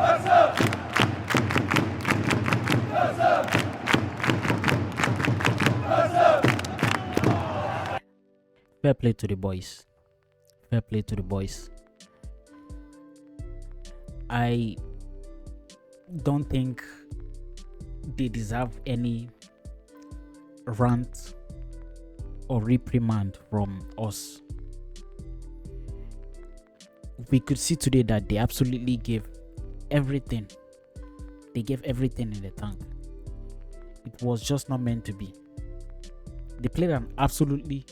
Fair play to the boys. Fair play to the boys. I don't think they deserve any rant or reprimand from us. We could see today that they absolutely gave everything. They gave everything in the tank. It was just not meant to be. They played an absolutely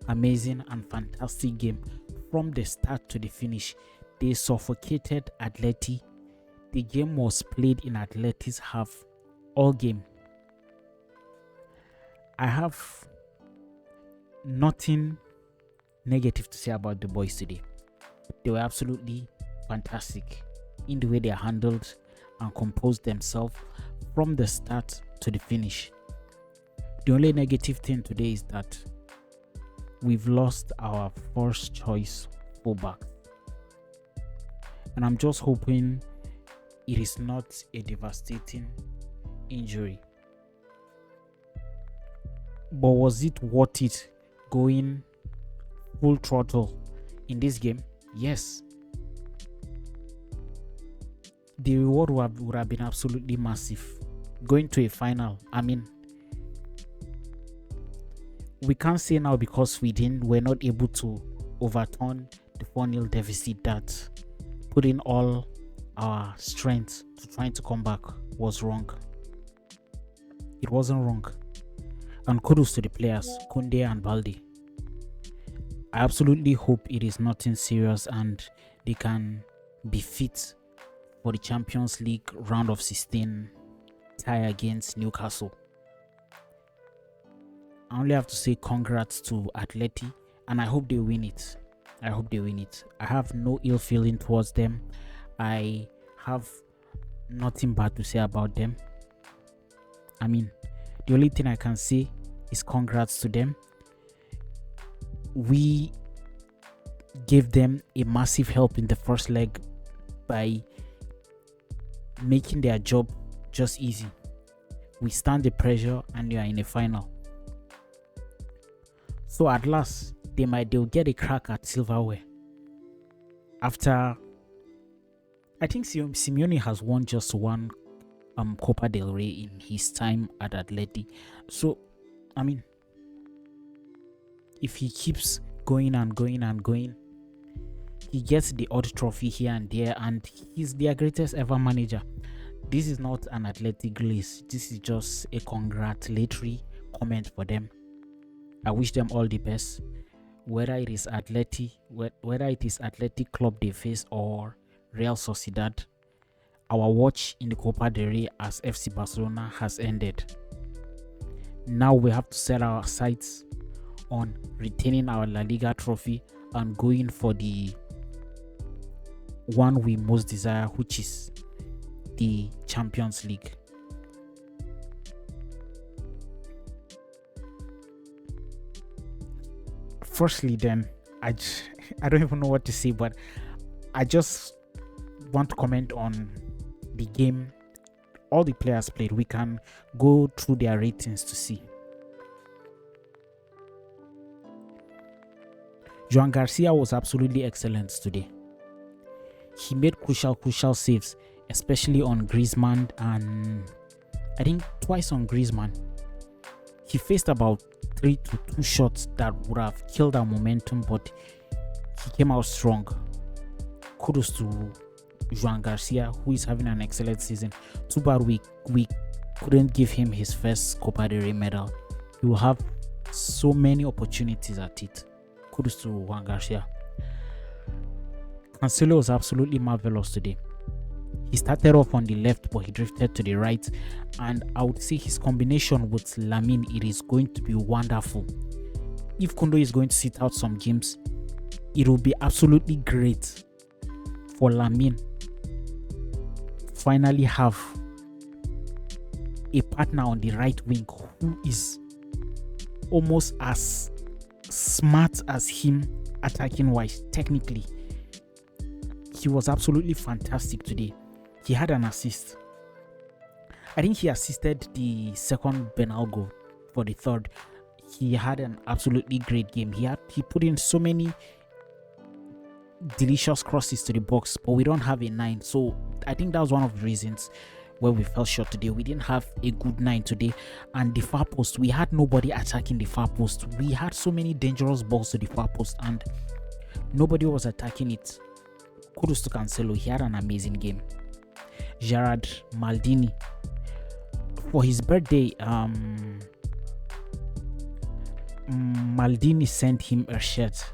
amazing and fantastic game from the start to the finish. They suffocated Atleti. The game was played in Atleti's half all game. I have nothing negative to say about the boys today. They were absolutely fantastic in the way they handled and composed themselves from the start to the finish. The only negative thing today is that we've lost our first choice fullback. And I'm just hoping it is not a devastating injury. But was it worth it going full throttle in this game? Yes. The reward would have been absolutely massive. Going to a final, I mean, we can't say now because we're not able to overturn the 4-0 deficit that putting all our strength to trying to come back was wrong. It wasn't wrong. And kudos to the players, Kunde and Balde. I absolutely hope it is nothing serious and they can be fit for the Champions League round of 16 tie against Newcastle. I only have to say congrats to Atleti and I hope they win it. I have no ill feeling towards them. I have nothing bad to say about them. I mean, the only thing I can say is congrats to them. We gave them a massive help in the first leg by making their job just easy. We stand the pressure and they are in a final. So at last, they'll get a crack at silverware. After, I think Simeone has won just one Copa del Rey in his time at Atleti. So, I mean, if he keeps going and going and going, he gets the odd trophy here and there, and he's their greatest ever manager. This is not an athletic glaze. This is just a congratulatory comment for them. I wish them all the best. Whether it is Atleti Club they face or Real Sociedad, our watch in the Copa del Rey as FC Barcelona has ended. Now we have to set our sights on retaining our La Liga trophy and going for the one we most desire, which is the Champions League. Firstly, then, I don't even know what to say, but I just want to comment on the game all the players played. We can go through their ratings to see. Joan Garcia was absolutely excellent today. He made crucial saves, especially on Griezmann, and I think twice on Griezmann. He faced about 3 to 2 shots that would have killed our momentum, but he came out strong. Kudos to Joan Garcia, who is having an excellent season. Too bad we couldn't give him his first Copa del Rey medal. He will have so many opportunities at it. Kudos to Joan Garcia. Cancelo was absolutely marvelous today. He started off on the left, but he drifted to the right, and I would say his combination with Lamine, it is going to be wonderful. If Kondo is going to sit out some games, it will be absolutely great for Lamine finally have a partner on the right wing who is almost as smart as him attacking wise. Technically, he was absolutely fantastic today. He had an assist. I think he assisted the second Bernal goal for the third. He had an absolutely great game. He put in so many delicious crosses to the box, but we don't have a 9. So I think that was one of the reasons where we fell short today. We didn't have a good 9 today. And the far post, we had nobody attacking the far post. We had so many dangerous balls to the far post and nobody was attacking it. Kudos to Cancelo. He had an amazing game. Gerard Maldini, for his birthday, Maldini sent him a shirt.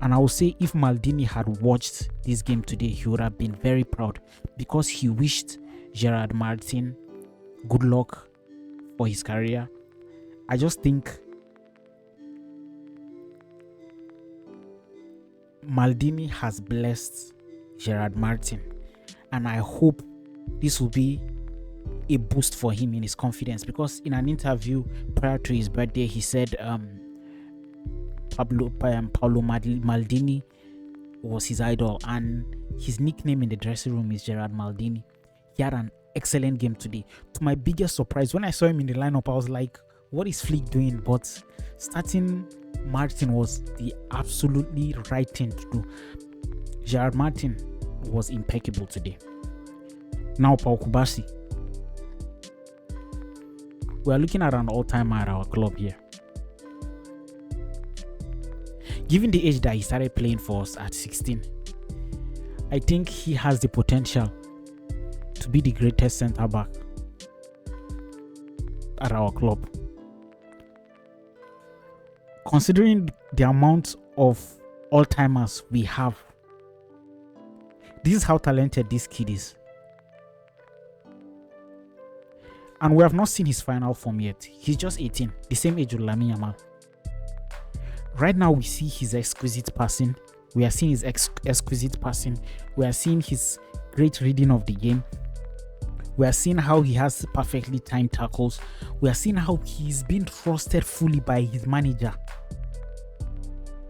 And I will say if Maldini had watched this game today, he would have been very proud because he wished Gerard Martin good luck for his career. I just think Maldini has blessed Gerard Martin, and I hope this will be a boost for him in his confidence, because in an interview prior to his birthday, he said Paulo Maldini was his idol and his nickname in the dressing room is Gerard Maldini. He had an excellent game today. To my biggest surprise, when I saw him in the lineup, I was like, what is Flick doing? But starting Martin was the absolutely right thing to do. Gerard Martin was impeccable today. Now Paul Kubasi. We are looking at an all-timer at our club here. Given the age that he started playing for us at 16, I think he has the potential to be the greatest centre-back at our club. Considering the amount of all-timers we have, this is how talented this kid is. And we have not seen his final form yet. He's just 18, the same age with Lamine Yamal. Right now, we see his exquisite passing. We are seeing his exquisite passing. We are seeing his great reading of the game. We are seeing how he has perfectly timed tackles. We are seeing how he's been trusted fully by his manager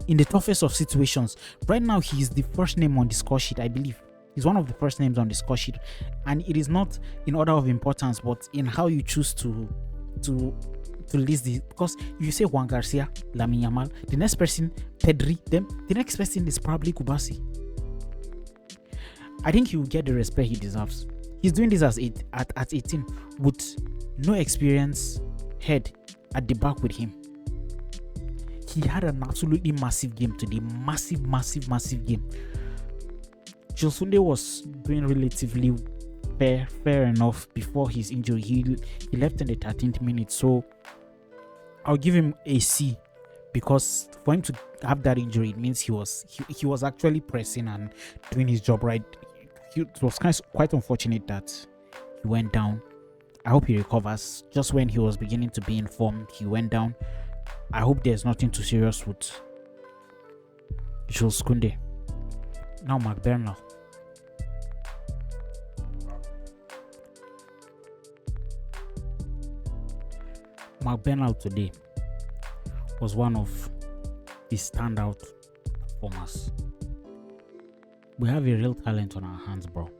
in the toughest of situations. Right now, he is the first name on the score sheet, I believe. He's one of the first names on the score sheet. And it is not in order of importance, but in how you choose to list the, because if you say Juan Garcia, Lamine Yamal, the next person, Pedri, then the next person is probably Kubasi. I think he will get the respect he deserves. He's doing this at 18 with no experience head at the back with him. He had an absolutely massive game today. Massive game. Josunde was doing relatively fair enough before his injury. He left in the 13th minute, so I'll give him a C, because for him to have that injury, it means he was actually pressing and doing his job right. It was quite unfortunate that he went down. I hope he recovers. Just when he was beginning to be in form, he went down. I hope there's nothing too serious with Jules Koundé. Now Marc Bernal. Marc Bernal today was one of the standout performers. We have a real talent on our hands, bro.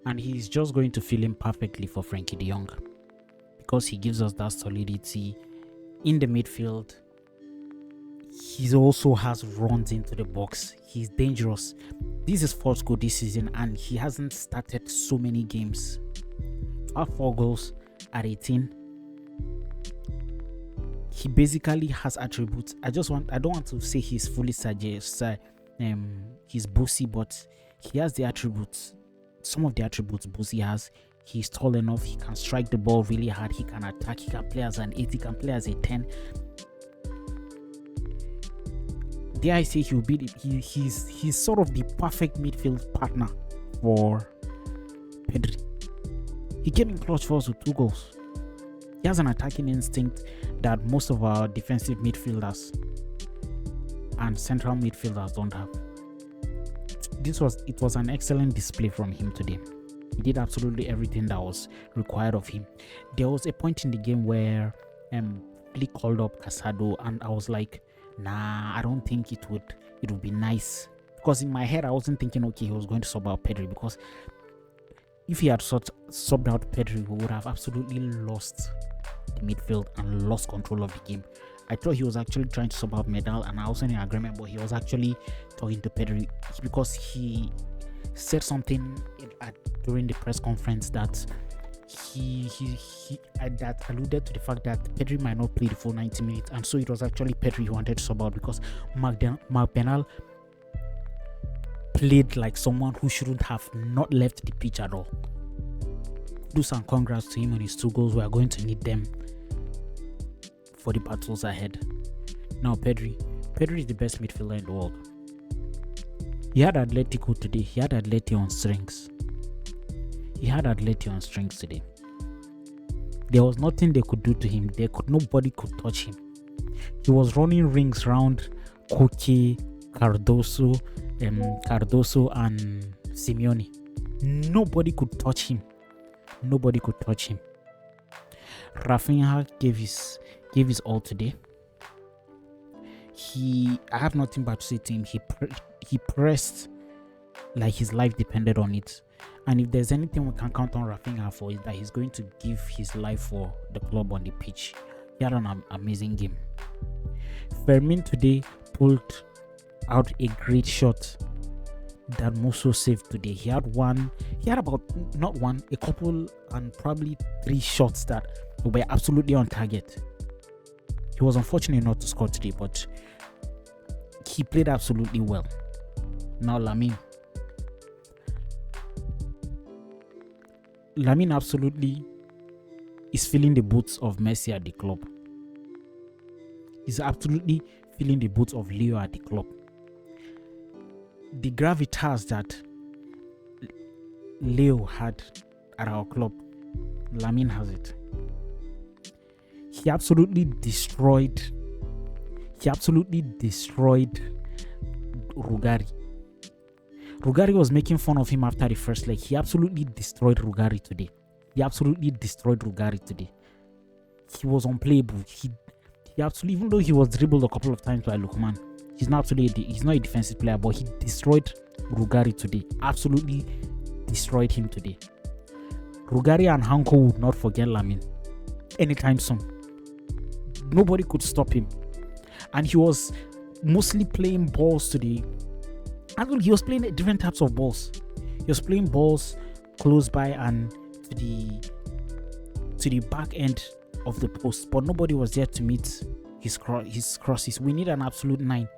And he's just going to fill in perfectly for Frankie de Jong, because he gives us that solidity in the midfield. He also has runs into the box. He's dangerous. This is fourth goal this season, and he hasn't started so many games. To have 4 goals at 18, he basically has attributes. I don't want to say he's fully he's bossy, but he has the attributes. Some of the attributes Busi has. He's tall enough. He can strike the ball really hard. He can attack. He can play as an 8. He can play as a 10. Dare I say he's sort of the perfect midfield partner for Pedri. He came in clutch for us with 2 goals. He has an attacking instinct that most of our defensive midfielders and central midfielders don't have. It was an excellent display from him today. He did absolutely everything that was required of him. There was a point in the game where Flick called up Casado, and I was like, nah, I don't think it would be nice, Because in my head, I wasn't thinking, okay, he was going to sub out Pedri, because if he had subbed out Pedri, we would have absolutely lost the midfield and lost control of the game. I thought he was actually trying to sub out Medal, and I was in agreement, but he was actually talking to Pedri, because he said something during the press conference that that alluded to the fact that Pedri might not play the full 90 minutes, and so it was actually Pedri he wanted to sub out, because Marc Bernal played like someone who shouldn't have not left the pitch at all. Kudos and congrats to him on his 2 goals. We are going to need them for the battles ahead. Now Pedri is the best midfielder in the world. He had Atletico today. He had Atleti on strings. Today. There was nothing they could do to him. Nobody could touch him. He was running rings around Koke, Cardoso and Simeone. Nobody could touch him. Raphinha gave his all today. I have nothing but to say to him. He pressed like his life depended on it. And if there's anything we can count on Raphinha for, is that he's going to give his life for the club on the pitch. He had an amazing game. Fermin today pulled out a great shot that Musso saved today. He had a couple and probably 3 shots that were absolutely on target. He was unfortunate not to score today, but he played absolutely well. Now Lamine absolutely is filling the boots of Messi at the club. He's absolutely filling the boots of Leo at the club. The gravitas that Leo had at our club, Lamine has it. He absolutely destroyed Rugari. Rugari was making fun of him after the first leg. He absolutely destroyed Rugari today. He was unplayable. He absolutely, even though he was dribbled a couple of times by Lukman, he's not a defensive player, but he destroyed Rugari today. Absolutely destroyed him today. Rugari and Hanko would not forget Lamine anytime soon. Nobody could stop him. And he was mostly playing balls today. Actually, he was playing different types of balls. He was playing balls close by and to the back end of the post, but nobody was there to meet his crosses. We need an absolute 9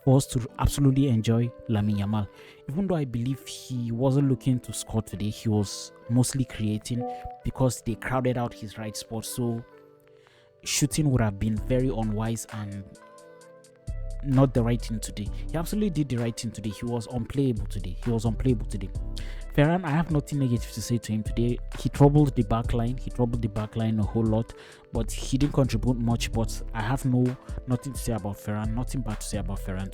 for us to absolutely enjoy Lamine Yamal. Even though I believe he wasn't looking to score today, he was mostly creating because they crowded out his right spot. So shooting would have been very unwise and not the right thing today. He absolutely did the right thing today. He was unplayable today. Ferran, I have nothing negative to say to him today. He troubled the back line. A whole lot, but he didn't contribute much. But I have nothing to say about Ferran. Nothing bad to say about Ferran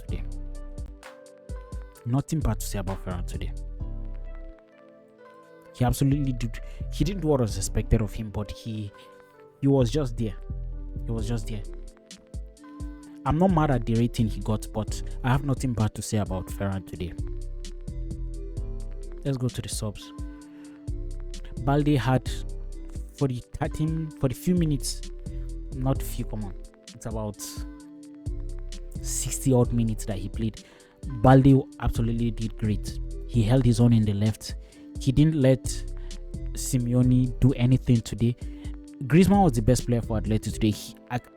today. He absolutely did. He didn't do what was expected of him, but he was just there. I'm not mad at the rating he got, but I have nothing bad to say about Ferran today. Let's go to the subs. Balde had for the few minutes, not few, come on, it's about 60 odd minutes that he played. Balde absolutely did great. He held his own in the left. He didn't let Simeone do anything today. Griezmann was the best player for Atleti today.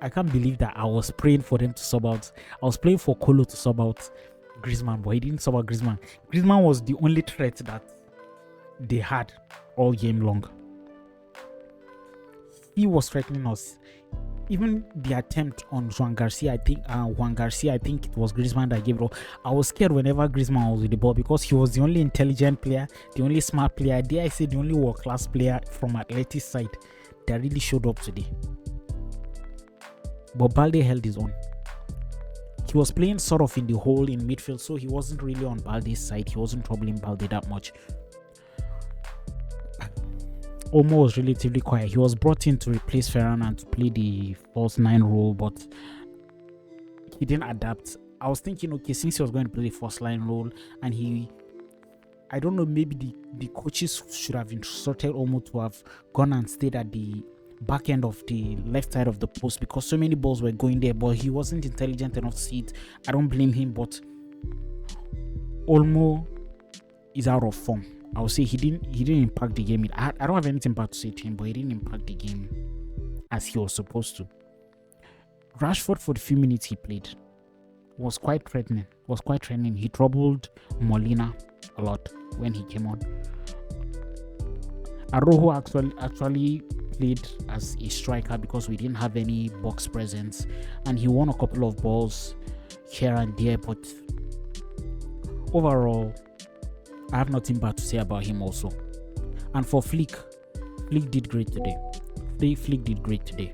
I can't believe that I was praying for them to sub out. I was praying for Kolo to sub out Griezmann, but he didn't sub out Griezmann. Griezmann was the only threat that they had all game long. He was threatening us. Even the attempt on Juan Garcia, I think it was Griezmann that gave it all. I was scared whenever Griezmann was with the ball because he was the only intelligent player, the only smart player. Dare I say the only world-class player from Atleti's side that really showed up today. But Balde held his own. He was playing sort of in the hole in midfield, so he wasn't really on Balde's side. He wasn't troubling Balde that much. Omo was relatively quiet. He was brought in to replace Ferran and to play the false 9 role, but he didn't adapt I was thinking, okay, since he was going to play the first line role, and I don't know, maybe the coaches should have instructed Olmo to have gone and stayed at the back end of the left side of the post, because so many balls were going there, but he wasn't intelligent enough to see it. I don't blame him, but Olmo is out of form. I would say he didn't impact the game. I don't have anything bad to say to him, but he didn't impact the game as he was supposed to. Rashford, for the few minutes he played, was quite threatening. He troubled Molina a lot when he came on. Arojo actually played as a striker because we didn't have any box presence, and he won a couple of balls here and there, but overall I have nothing bad to say about him also. And for Flick did great today. Flick did great today.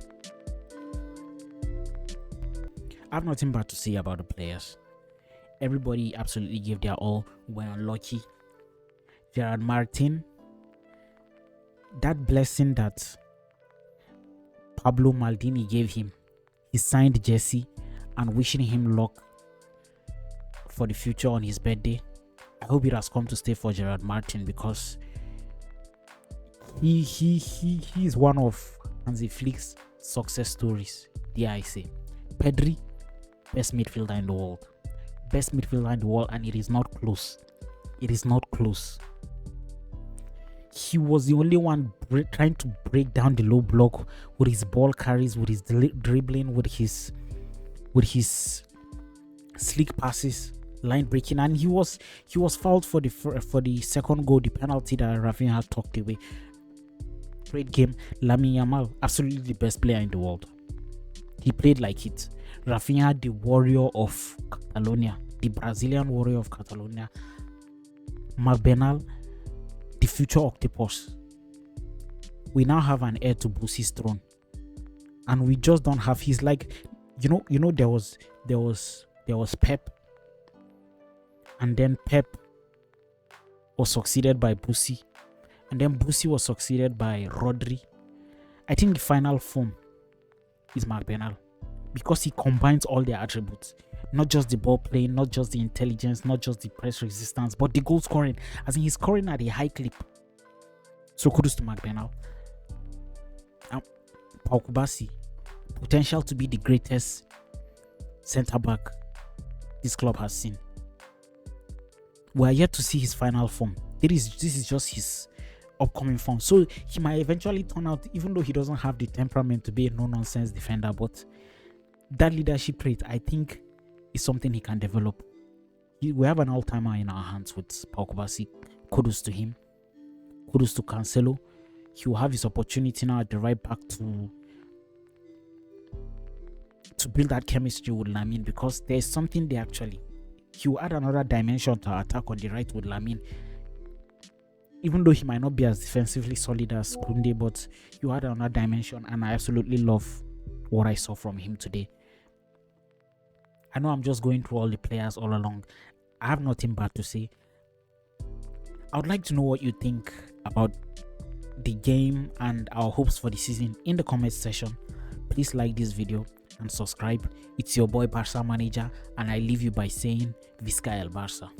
I have nothing bad to say about the players. Everybody absolutely gave their all. We're unlucky. Gerard Martin, that blessing that Pablo Maldini gave him, he signed Jesse and wishing him luck for the future on his birthday. I hope it has come to stay for Gerard Martin, because he is one of Hansi Flick's success stories, dare I say. Pedri, best midfielder in the world. And it is not close. He was the only one trying to break down the low block with his ball carries, with his dribbling, with his slick passes, line breaking, and he was fouled for the second goal, the penalty that Raphinha had tucked away. Great game. Lamine Yamal, absolutely the best player in the world. He played like it. Raphinha, the warrior of Catalonia, the Brazilian warrior of Catalonia. Marc Bernal, the future octopus. We now have an heir to Bussi's throne, and we just don't have. He's like, you know, there was Pep, and then Pep was succeeded by Bussi, and then Bussi was succeeded by Rodri. I think the final form is Marc Bernal, because he combines all their attributes. Not just the ball playing, not just the intelligence, not just the press resistance, but the goal scoring. As in, he's scoring at a high clip. So kudos to Marc Bernal. Pau Kubasi, potential to be the greatest centre back this club has seen. We are yet to see his final form. This is just his upcoming form. So he might eventually turn out, even though he doesn't have the temperament to be a no-nonsense defender, but that leadership trait, I think, is something he can develop. We have an all-timer in our hands with Pau Kubasi. Kudos to him. Kudos to Cancelo. He will have his opportunity now at the right back to build that chemistry with Lamine, because there is something there actually. He will add another dimension to our attack on the right with Lamine. Even though he might not be as defensively solid as Koundé, but you add another dimension, and I absolutely love what I saw from him today. I know I'm just going through all the players all along. I have nothing bad to say. I would like to know what you think about the game and our hopes for the season in the comment section. Please like this video and subscribe. It's your boy BARÇA Manager, and I leave you by saying Visca el Barça.